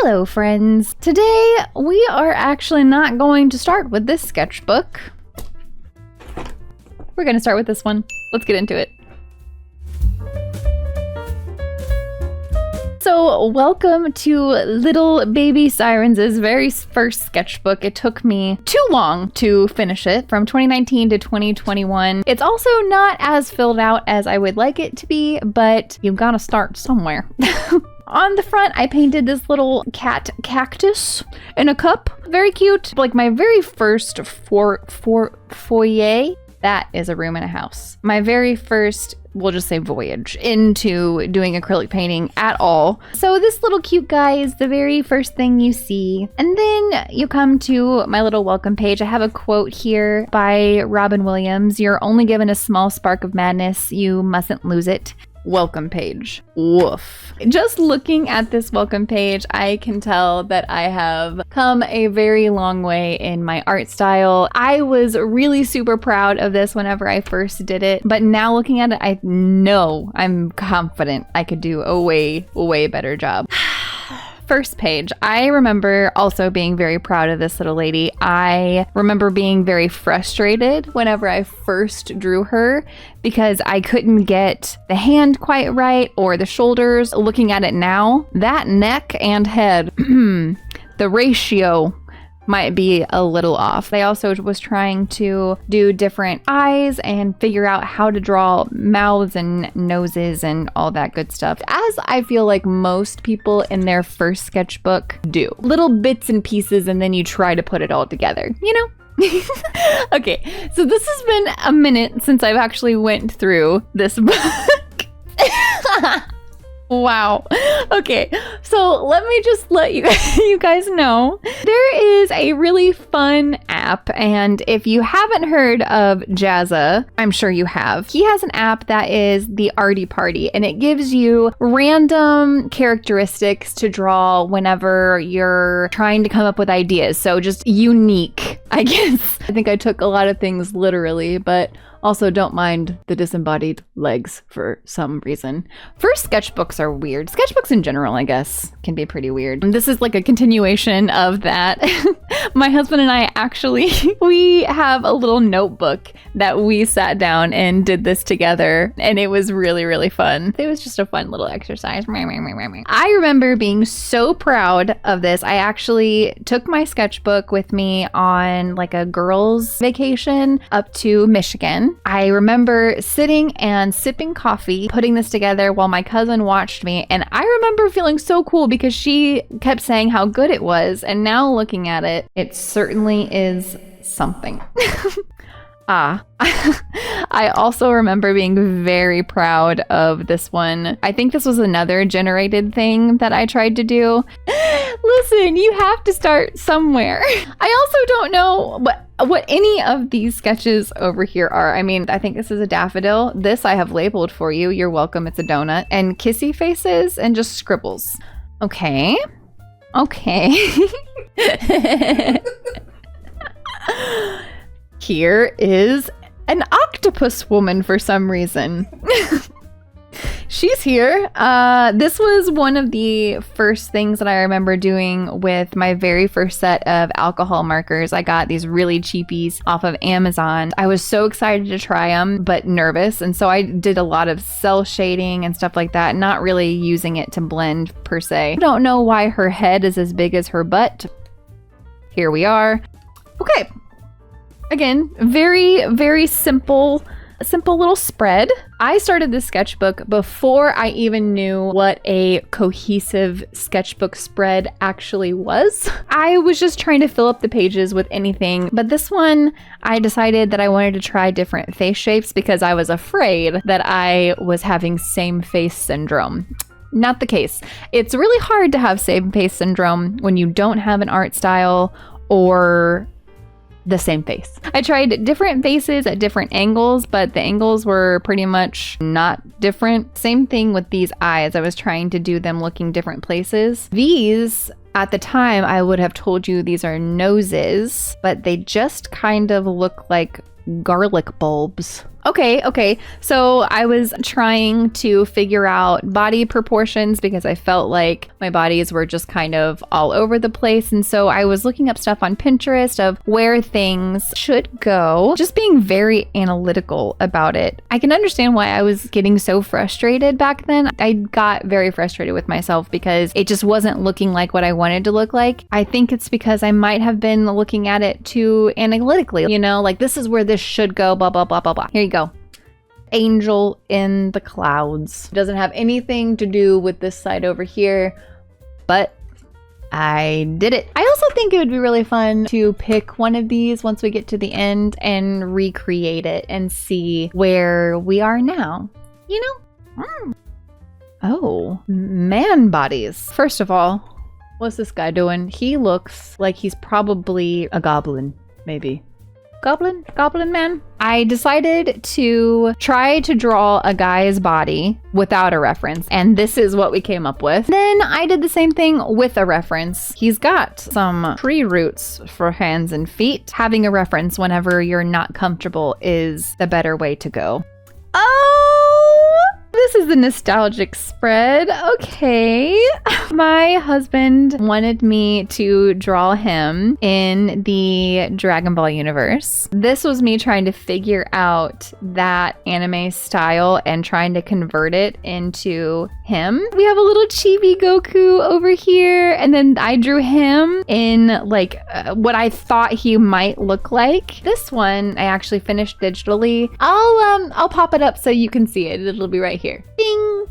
Hello friends! Today we are actually not going to start with this sketchbook. We're going to start with this one. Let's get into it. So welcome to Little Baby Sirens' very first sketchbook. It took me too long to finish it, from 2019 to 2021. It's also not as filled out as I would like it to be, but you've got to start somewhere. On the front, I painted this little cat cactus in a cup. Very cute. Like my very first foyer. That is a room in a house. My very first, we'll just say voyage into doing acrylic painting at all. So this little cute guy is the very first thing you see. And then you come to my little welcome page. I have a quote here by Robin Williams. "You're only given a small spark of madness. You mustn't lose it." Welcome page. Woof. Just looking at this welcome page, I can tell that I have come a very long way in my art style. I was really super proud of this whenever I first did it, but now looking at it, I know I'm confident I could do a way better job. First page. I remember also being very proud of this little lady. I remember being very frustrated whenever I first drew her because I couldn't get the hand quite right or the shoulders. Looking at it now, that neck and head, the ratio might be a little off. I also was trying to do different eyes and figure out how to draw mouths and noses and all that good stuff, as I feel like most people in their first sketchbook do. Little bits and pieces, and then you try to put it all together, you know? Okay, so this has been a minute since I've actually went through this book. Wow. Okay, so let me just let you guys know there is a really fun app, and if you haven't heard of Jazza, I'm sure you have. He has an app that is the Arty Party, and it gives you random characteristics to draw whenever you're trying to come up with ideas. So just unique, I guess. I think I took a lot of things literally, but also don't mind the disembodied legs for some reason. First sketchbooks are weird. Sketchbooks in general, I guess, can be pretty weird. And this is like a continuation of that. My husband and I actually, we have a little notebook that we sat down and did this together, and it was really fun. It was just a fun little exercise. I remember being so proud of this. I actually took my sketchbook with me on like a girls' vacation up to Michigan. I remember sitting and sipping coffee, putting this together while my cousin watched me, and I remember feeling so cool because she kept saying how good it was, and now looking at it, it certainly is something. I also remember being very proud of this one. I think this was another generated thing that I tried to do. Listen, you have to start somewhere. I also don't know what any of these sketches over here are. I mean, I think this is a daffodil. This I have labeled for you. You're welcome. It's a donut. And kissy faces and just scribbles. Okay. Here is an octopus woman for some reason. She's here. This was one of the first things that I remember doing with my very first set of alcohol markers. I got these really cheapies off of Amazon. I was so excited to try them, but nervous. And so I did a lot of cell shading and stuff like that, not really using it to blend per se. I don't know why her head is as big as her butt. Here we are. Okay. Again, very simple little spread. I started this sketchbook before I even knew what a cohesive sketchbook spread actually was. I was just trying to fill up the pages with anything, but this one, I decided that I wanted to try different face shapes because I was afraid that I was having same face syndrome. Not the case. It's really hard to have same face syndrome when you don't have an art style or the same face. I tried different faces at different angles, but the angles were pretty much not different. Same thing with these eyes. I was trying to do them looking different places. These At the time, I would have told you these are noses, but they just kind of look like garlic bulbs. Okay. So I was trying to figure out body proportions because I felt like my bodies were just kind of all over the place. And so I was looking up stuff on Pinterest of where things should go, just being very analytical about it. I can understand why I was getting so frustrated back then. I got very frustrated with myself because it just wasn't looking like what I wanted to look like. I think it's because I might have been looking at it too analytically, like this is where this should go, blah, blah, blah, blah, blah. Here you go. Angel in the clouds. Doesn't have anything to do with this side over here, but I did it. I also think it would be really fun to pick one of these once we get to the end and recreate it and see where we are now. Oh, man bodies. First of all, what's this guy doing? He looks like he's probably a goblin, maybe. Goblin man. I decided to try to draw a guy's body without a reference, and this is what we came up with. Then I did the same thing with a reference. He's got some tree roots for hands and feet. Having a reference whenever you're not comfortable is the better way to go. Oh! This is the nostalgic spread. Okay. My husband wanted me to draw him in the Dragon Ball universe. This was me trying to figure out that anime style and trying to convert it into him. We have a little chibi Goku over here, and then I drew him in like what I thought he might look like. This one I actually finished digitally. I'll pop it up so you can see it. It'll be right here. Ding!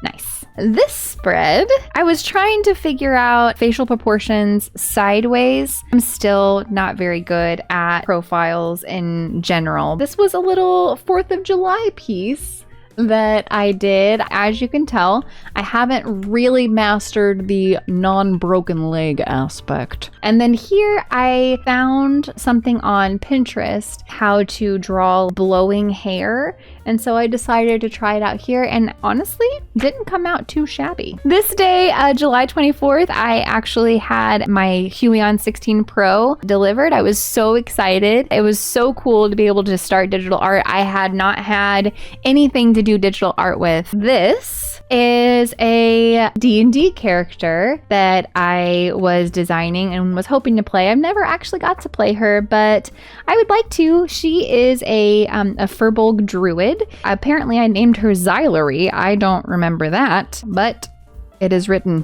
Nice. This spread, I was trying to figure out facial proportions sideways. I'm still not very good at profiles in general. This was a little 4th of July piece that I did. As you can tell, I haven't really mastered the non-broken leg aspect. And then here I found something on Pinterest, how to draw blowing hair. And so I decided to try it out here, and honestly, didn't come out too shabby. This day, July 24th, I actually had my Huion 16 Pro delivered. I was so excited. It was so cool to be able to start digital art. I had not had anything to do digital art with. This is a D&D character that I was designing and was hoping to play. I've never actually got to play her, but I would like to. She is a Furbolg druid. Apparently I named her Xylary. I don't remember that, but it is written,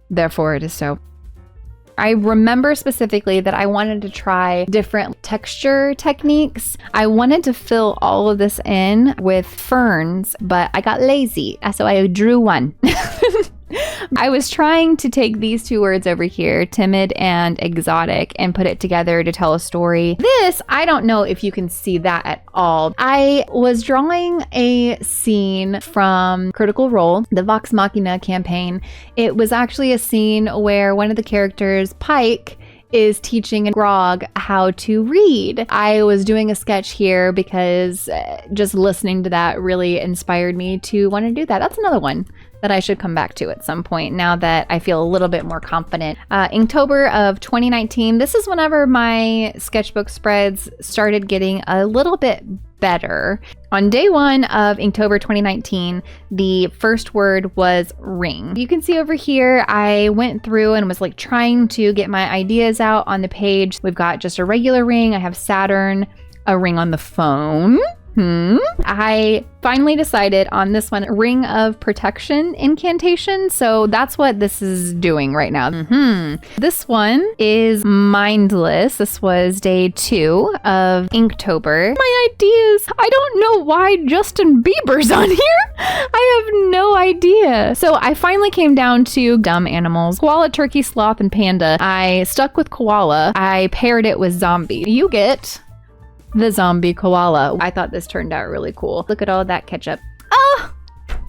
therefore it is so. I remember specifically that I wanted to try different texture techniques. I wanted to fill all of this in with ferns, but I got lazy, so I drew one. I was trying to take these two words over here, timid and exotic, and put it together to tell a story. This, I don't know if you can see that at all. I was drawing a scene from Critical Role, the Vox Machina campaign. It was actually a scene where one of the characters, Pike, is teaching Grog how to read. I was doing a sketch here because just listening to that really inspired me to want to do that. That's another one that I should come back to at some point now that I feel a little bit more confident. Inktober of 2019, this is whenever my sketchbook spreads started getting a little bit better. On day 1 of Inktober 2019, the first word was ring. You can see over here, I went through and was like trying to get my ideas out on the page. We've got just a regular ring. I have Saturn, a ring on the phone. I finally decided on this one, Ring of Protection incantation. So that's what this is doing right now. This one is mindless. This was day 2 of Inktober. My ideas. I don't know why Justin Bieber's on here. I have no idea. So I finally came down to dumb animals. Koala, turkey, sloth, and panda. I stuck with koala. I paired it with zombie. You get the zombie koala. I thought this turned out really cool. Look at all that ketchup. Oh,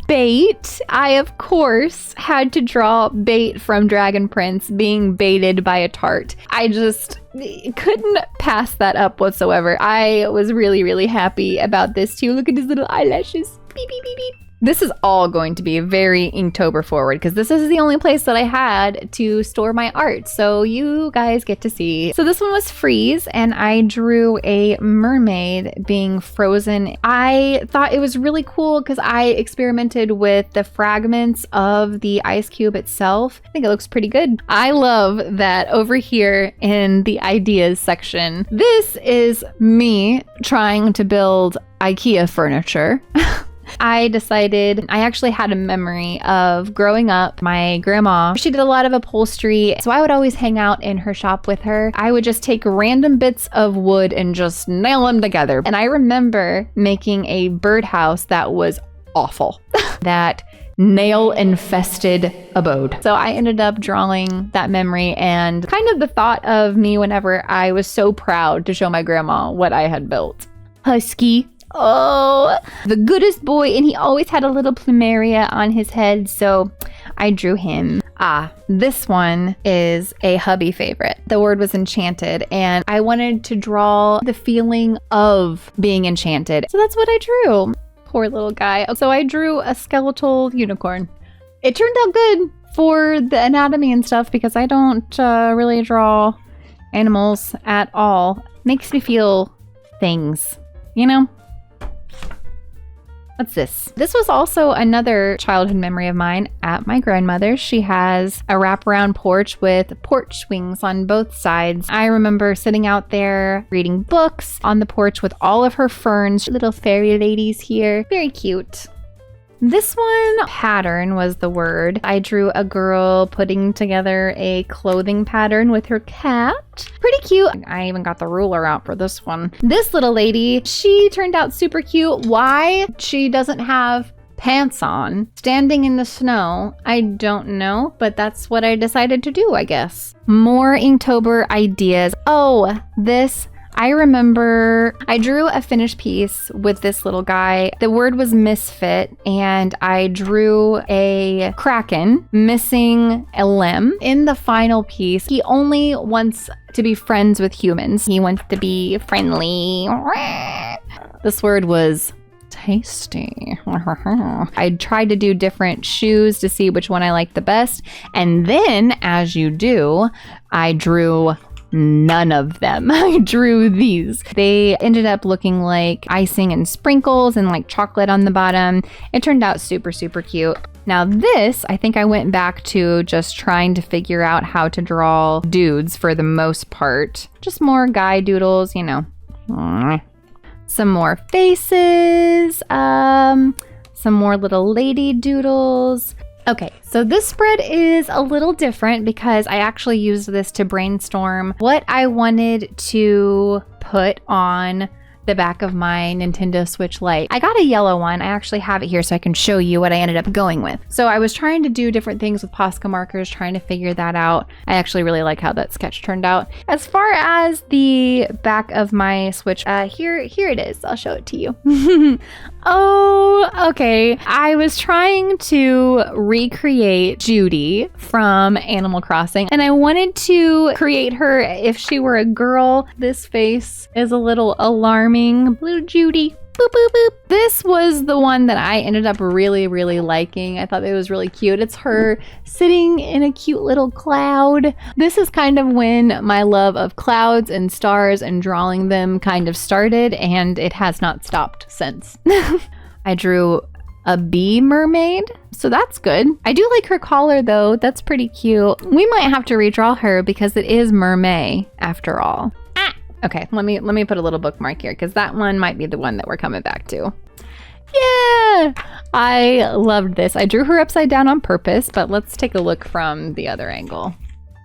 bait. I, of course, had to draw bait from Dragon Prince being baited by a tart. I just couldn't pass that up whatsoever. I was really, really happy about this too. Look at his little eyelashes. Beep, beep, beep, beep. This is all going to be very Inktober forward because this is the only place that I had to store my art. So you guys get to see. So this one was freeze and I drew a mermaid being frozen. I thought it was really cool because I experimented with the fragments of the ice cube itself. I think it looks pretty good. I love that over here in the ideas section, this is me trying to build IKEA furniture. I decided, I actually had a memory of growing up, my grandma, she did a lot of upholstery, so I would always hang out in her shop with her. I would just take random bits of wood and just nail them together. And I remember making a birdhouse that was awful. That nail-infested abode. So I ended up drawing that memory and kind of the thought of me whenever I was so proud to show my grandma what I had built. Husky. Oh, the goodest boy, and he always had a little plumeria on his head, so I drew him. This one is a hubby favorite. The word was enchanted, and I wanted to draw the feeling of being enchanted. So that's what I drew. Poor little guy. So I drew a skeletal unicorn. It turned out good for the anatomy and stuff because I don't really draw animals at all. Makes me feel things, you know? What's this? This was also another childhood memory of mine at my grandmother's. She has a wraparound porch with porch swings on both sides. I remember sitting out there reading books on the porch with all of her ferns, little fairy ladies here. Very cute. This one, pattern was the word. I drew a girl putting together a clothing pattern with her cat. Pretty cute. I even got the ruler out for this one. This little lady, she turned out super cute. Why she doesn't have pants on, standing in the snow, I don't know, but that's what I decided to do, I guess. More Inktober ideas. Oh, this, I remember I drew a finished piece with this little guy. The word was misfit, and I drew a kraken missing a limb. In the final piece, he only wants to be friends with humans. He wants to be friendly. This word was tasty. I tried to do different shoes to see which one I liked the best. And then, as you do, I drew none of them. I drew these. They ended up looking like icing and sprinkles and like chocolate on the bottom. It turned out super, super cute. Now this, I think I went back to just trying to figure out how to draw dudes for the most part. Just more guy doodles, you know. Some more faces, some more little lady doodles. Okay, so this spread is a little different because I actually used this to brainstorm what I wanted to put on the back of my Nintendo Switch Lite. I got a yellow one. I actually have it here so I can show you what I ended up going with. So I was trying to do different things with Posca markers, trying to figure that out. I actually really like how that sketch turned out. As far as the back of my Switch, here it is. I'll show it to you. Oh, okay. I was trying to recreate Judy from Animal Crossing, and I wanted to create her if she were a girl. This face is a little alarming. Little Judy. Boop, boop, boop. This was the one that I ended up really, really liking. I thought it was really cute. It's her sitting in a cute little cloud. This is kind of when my love of clouds and stars and drawing them kind of started, and it has not stopped since. I drew a bee mermaid, so that's good. I do like her collar though. That's pretty cute. We might have to redraw her because it is mermaid after all. Okay, let me put a little bookmark here because that one might be the one that we're coming back to. Yeah, I loved this. I drew her upside down on purpose, but let's take a look from the other angle.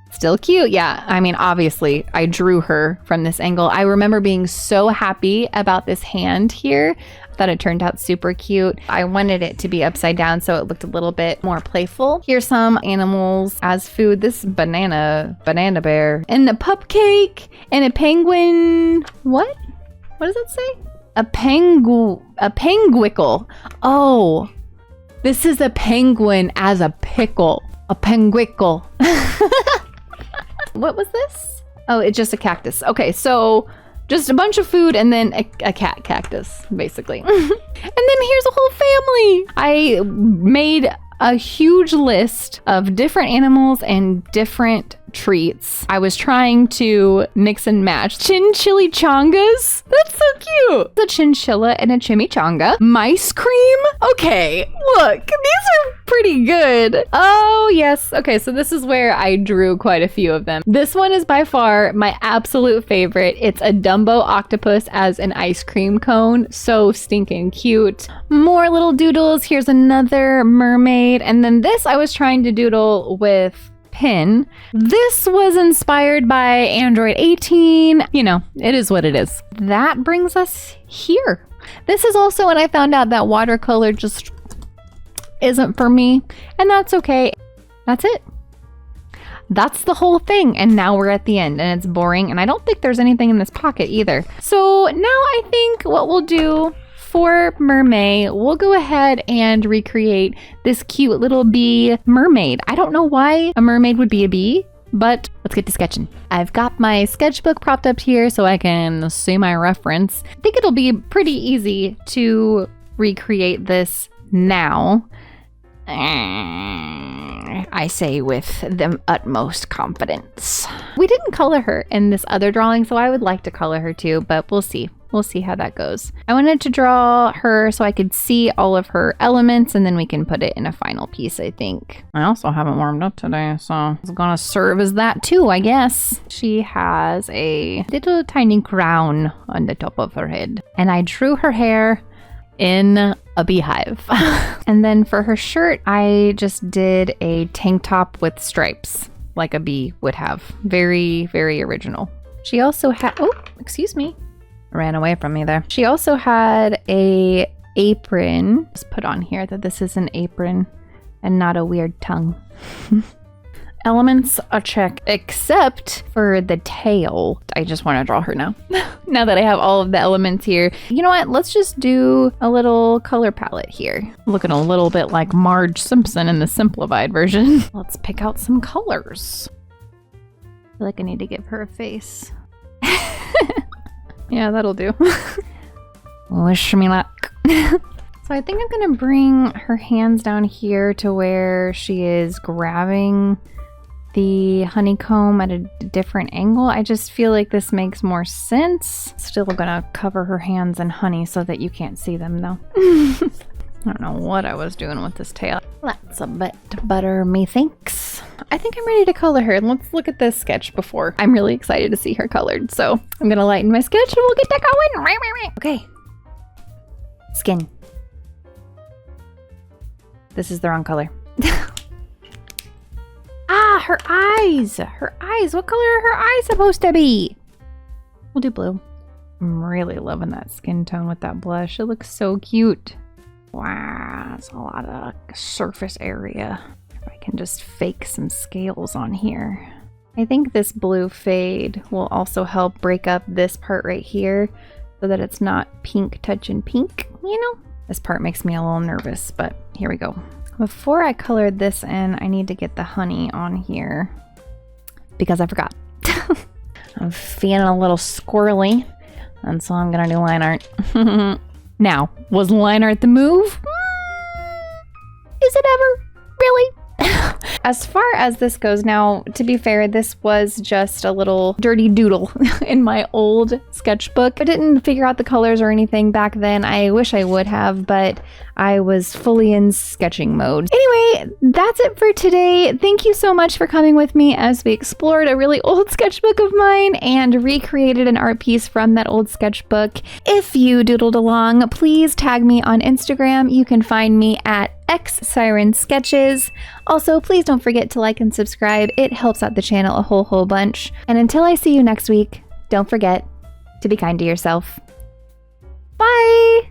Still cute. Yeah, I mean, obviously I drew her from this angle. I remember being so happy about this hand here. I thought it turned out super cute. I wanted it to be upside down so it looked a little bit more playful. Here's some animals as food. This banana bear, and a cupcake, and a penguin. What does that say? A penguicle. Oh, this is a penguin as a pickle. A penguicle. What was this? Oh, it's just a cactus. Okay, so Just a bunch of food and then a cat cactus, basically. And then here's a whole family. I made a huge list of different animals and different treats. I was trying to mix and match chinchillichangas. That's so cute. The chinchilla and a chimichanga. Mice cream. Okay, look, these are pretty good. Oh yes. Okay, so this is where I drew quite a few of them. This one is by far my absolute favorite. It's a Dumbo octopus as an ice cream cone. So stinking cute. More little doodles. Here's another mermaid. And then this I was trying to doodle with pin. This was inspired by Android 18. You know, it is what it is. That brings us here. This is also when I found out that watercolor just isn't for me, and that's okay. That's it. That's the whole thing, and now we're at the end, and it's boring, and I don't think there's anything in this pocket either. So now I think what we'll do for Mermaid, we'll go ahead and recreate this cute little bee mermaid. I don't know why a mermaid would be a bee, but let's get to sketching. I've got my sketchbook propped up here so I can see my reference. I think it'll be pretty easy to recreate this now. I say with the utmost confidence. We didn't color her in this other drawing, so I would like to color her too, but we'll see. We'll see how that goes. I wanted to draw her so I could see all of her elements, and then we can put it in a final piece, I think. I also haven't warmed up today, so it's gonna serve as that too, I guess. She has a little tiny crown on the top of her head, and I drew her hair in a beehive. And then for her shirt, I just did a tank top with stripes like a bee would have. Very, very original. She also had, oh, excuse me. Ran away from me there. She also had a apron. Just put on here that this is an apron and not a weird tongue. Elements a check, except for the tail. I just want to draw her now. Now that I have all of the elements here. You know what? Let's just do a little color palette here. Looking a little bit like Marge Simpson in the simplified version. Let's pick out some colors. I feel like I need to give her a face. Yeah, that'll do. Wish me luck. So I think I'm gonna bring her hands down here to where she is grabbing the honeycomb at a different angle. I just feel like this makes more sense. Still gonna cover her hands in honey so that you can't see them though. I don't know what I was doing with this tail. That's a bit butter, methinks. I think I'm ready to color her. Let's look at this sketch before. I'm really excited to see her colored. So I'm gonna lighten my sketch and we'll get that going. Okay. Skin. This is the wrong color. Ah, her eyes. Her eyes. What color are her eyes supposed to be? We'll do blue. I'm really loving that skin tone with that blush. It looks so cute. Wow, that's a lot of surface area. If I can just fake some scales on here. I think this blue fade will also help break up this part right here so that it's not pink touching pink, you know? This part makes me a little nervous, but here we go. Before I colored this in, I need to get the honey on here because I forgot. I'm feeling a little squirrely, and so I'm gonna do line art. Now, was line art the move? Is it ever? Really? As far as this goes now, to be fair, this was just a little dirty doodle in my old sketchbook. I didn't figure out the colors or anything back then. I wish I would have, but I was fully in sketching mode. Anyway, that's it for today. Thank you so much for coming with me as we explored a really old sketchbook of mine and recreated an art piece from that old sketchbook. If you doodled along, please tag me on Instagram. You can find me at xsirensketches. Also, please don't forget to like and subscribe. It helps out the channel a whole bunch. And until I see you next week, don't forget to be kind to yourself. Bye!